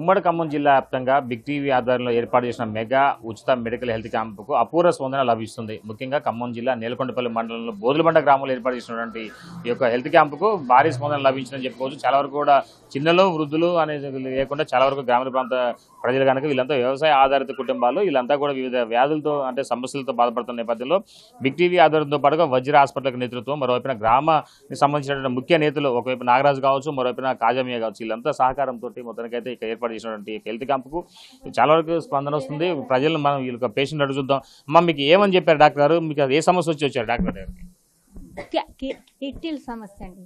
ఉమ్మడి ఖమ్మం జిల్లా వ్యాప్తంగా బిగ్ టీవీ ఆధ్వర్యంలో ఏర్పాటు చేసిన మెగా ఉచిత మెడికల్ హెల్త్ క్యాంపుకు అపూర్వ స్పందన లభిస్తుంది. ముఖ్యంగా ఖమ్మం జిల్లా నేలకొండపల్లి మండలంలో బోదులబండ గ్రామంలో ఏర్పాటు చేసినటువంటి ఈ యొక్క హెల్త్ క్యాంపుకు భారీ స్పందన లభించిందని చెప్పుకోవచ్చు. చాలా వరకు కూడా చిన్నలు వృద్ధులు అనేది లేకుండా చాలా వరకు గ్రామీణ ప్రాంత ప్రజలు కనుక వీళ్ళంతా వ్యవసాయ ఆధారిత కుటుంబాలు, వీళ్ళంతా కూడా వివిధ వ్యాధులతో అంటే సమస్యలతో బాధపడుతున్న నేపథ్యంలో బిగ్ టీవీ ఆధ్వర్యంతో పాటుగా వజ్ర హాస్పిటల్ నేతృత్వం, మరోవైపున గ్రామానికి సంబంధించినటువంటి ముఖ్య నేతలు ఒకవైపు నాగరాజు కావచ్చు, మరోవైపున కాజమియా కావచ్చు, వీళ్ళంతా సహకారంతో మొత్తానికైతే ఇక్కడ ఏర్పాటు చేసినటువంటి హెల్త్ క్యాంపుకు చాలా వరకు స్పందన వస్తుంది. ప్రజలు మనం వీళ్ళకి పేషెంట్ అడుగు చూద్దాం. అమ్మ, మీకు ఏమని చెప్పారు డాక్టర్ గారు? మీకు ఏ సమస్య వచ్చారు డాక్టర్ గారికి? కిడ్నీల సమస్య అండి.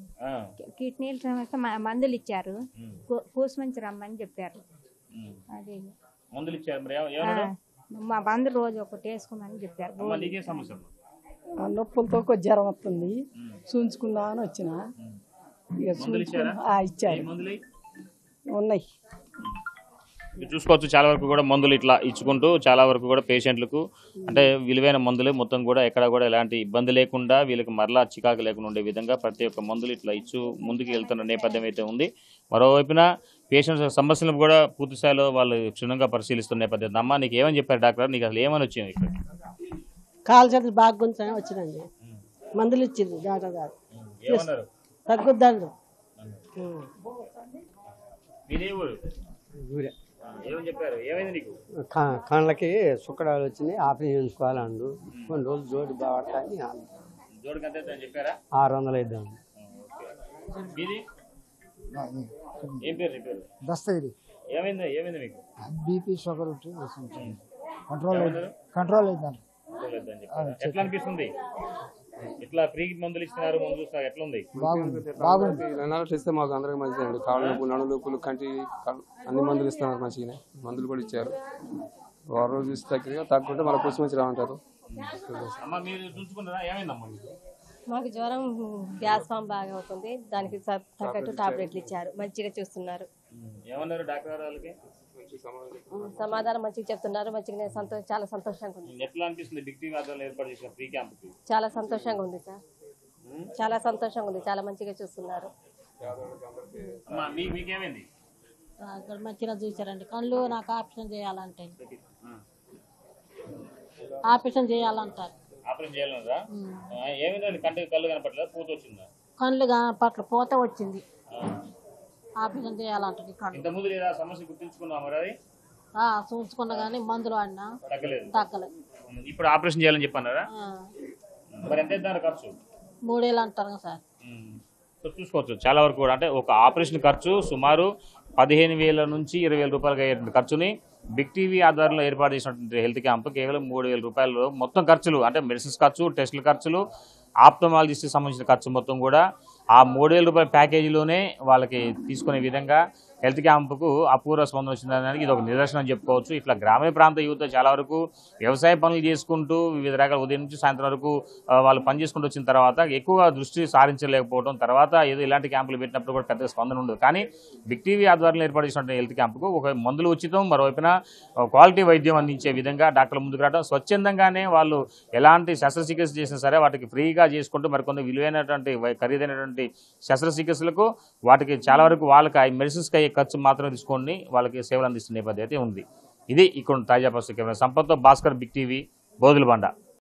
కిడ్నీల సమస్య మందులు ఇచ్చారు, కూసుమంచి రమ్మని చెప్పారు. అదే మందులు ఇచ్చారు. మా మందులు రోజు ఒకటి వేసుకోమని చెప్పారు. నొప్పులతో జ్వరం వస్తుంది, చూసుకుందామని వచ్చిన ఇచ్చారు. ఉన్నాయి చూసుకోవచ్చు. చాలా వరకు కూడా మందులు ఇట్లా ఇచ్చుకుంటూ చాలా వరకు కూడా పేషెంట్లకు అంటే విలువైన మందులు మొత్తం కూడా ఎక్కడ కూడా ఎలాంటి ఇబ్బంది లేకుండా వీళ్ళకి మరలా చికాకు లేకుండా ఉండే విధంగా ప్రతి ఒక్క మందులు ఇట్లా ఇచ్చు ముందుకు వెళ్తున్న నేపథ్యం అయితే ఉంది. మరోవైపున పేషెంట్స్ సమస్యలను కూడా పూర్తి స్థాయిలో వాళ్ళు క్షుణ్ణంగా పరిశీలిస్తున్న నేపథ్యం. అమ్మ, నీకు ఏమని చెప్పారు డాక్టర్? నీకు అసలు ఏమని వచ్చింది? ఇక్కడ కాలు చేతులు బాగా గుంజని వచ్చినండి, మందులు ఇచ్చింది డాక్టర్ గారు, తగ్గుద్దండి. కళ్ళకి సుక్కడాలు వచ్చినాయి, ఆపరేషన్ చేయించుకోవాలండు. కొన్ని రోజులు జోడి బాగుంటాయని 600 ఇద్దాం. బీపీ షుగర్ కంట్రోల్ అవుతుంది. ఎట్లా అనిపిస్తుంది? ఇట్లా ఫ్రీ మందులు ఇస్తున్నారు, మందులు ఇస్తున్నారు, ఎట్లా ఉంది? ఇస్తే మాకు అందరికి మంచిదండి. కాళ్ళ నొప్పులు, నడు నొప్పులు, కంటి అన్ని మందులు ఇస్తున్నారు. మంచిగానే మందులు కూడా ఇచ్చారు. వారం రోజు ఇస్తే తగ్గుంటే మళ్ళీ పుష్టి మంచి రామంటారు. మాకు జ్వరం, గ్యాస్ ఫామ్ బాగా అవుతుంది, దానికి తగ్గట్టు టాబ్లెట్లు ఇచ్చారు, మంచిగా చూస్తున్నారు. సమాధానం మంచిగా చెప్తున్నారు, మంచిగా చాలా సంతోషంగా ఉంది. చాలా సంతోషంగా ఉంది సార్, చాలా సంతోషంగా ఉంది, చాలా మంచిగా చూస్తున్నారు. మంచిగా చూసారండి. కళ్ళు నాకు ఆపరేషన్ చేయాలంటే ఆపరేషన్ చేయాలంటారు. కళ్ళు కనపట్ల పూత వచ్చింది, ఆపరేషన్ చేయాలంటే చూసుకున్నా కానీ మందులు వాడినా తగ్గలేదు. ఇప్పుడు ఆపరేషన్ చేయాలని చెప్పన్నారా? 3000 అంటారు సార్. చూసుకోవచ్చు. చాలా వరకు కూడా అంటే ఒక ఆపరేషన్ ఖర్చు సుమారు 15,000 నుంచి 20,000 రూపాయలుగా అయ్యే ఖర్చుని బిగ్ టీవీ ఆధ్వర్యంలో ఏర్పాటు చేసినటువంటి హెల్త్ క్యాంప్ కేవలం 3,000 రూపాయలు మొత్తం ఖర్చులు అంటే మెడిసిన్స్ ఖర్చు, టెస్టుల ఖర్చులు, ఆప్థమాలజిస్ట్కి సంబంధించిన ఖర్చు మొత్తం కూడా ఆ 3,000 రూపాయల ప్యాకేజీలోనే వాళ్ళకి తీసుకునే విధంగా హెల్త్ క్యాంపుకు అపూర్వ స్పందన వచ్చిందనడానికి ఇది ఒక నిదర్శనం చెప్పుకోవచ్చు. ఇట్లా గ్రామీణ ప్రాంత యువత చాలా వరకు వ్యవసాయ పనులు చేసుకుంటూ వివిధ రకాల ఉదయం నుంచి సాయంత్రం వరకు వాళ్ళు పని చేసుకుంటూ వచ్చిన తర్వాత ఎక్కువగా దృష్టి సారించలేకపోవడం, తర్వాత ఏదో ఇలాంటి క్యాంపులు పెట్టినప్పుడు కూడా పెద్దగా స్పందన ఉండదు. కానీ బిగ్ టీవీ ఆధ్వర్యంలో ఏర్పాటు చేసినటువంటి హెల్త్ క్యాంపుకు ఒక మందులు ఉచితం, మరోవైపున క్వాలిటీ వైద్యం అందించే విధంగా డాక్టర్ల ముందుకు రావడం, స్వచ్ఛందంగానే వాళ్ళు ఎలాంటి శస్త్రచికిత్స చేసినా సరే వాటికి ఫ్రీగా చేసుకుంటూ మరికొన్ని విలువైనటువంటి ఖరీదైనటువంటి శస్త్రచికిత్సలకు వాటికి చాలా వరకు వాళ్ళకి మెడిసిన్స్కి అయ్యే ఖర్చు మాత్రమే తీసుకొని వాళ్ళకి సేవలు అందిస్తున్న నేపథ్యం అయితే ఉంది. ఇది ఇక్కడ తాజా పరిస్థితి. సంపత్తో భాస్కర్, బిగ్ టీవీ, బోదులబండ.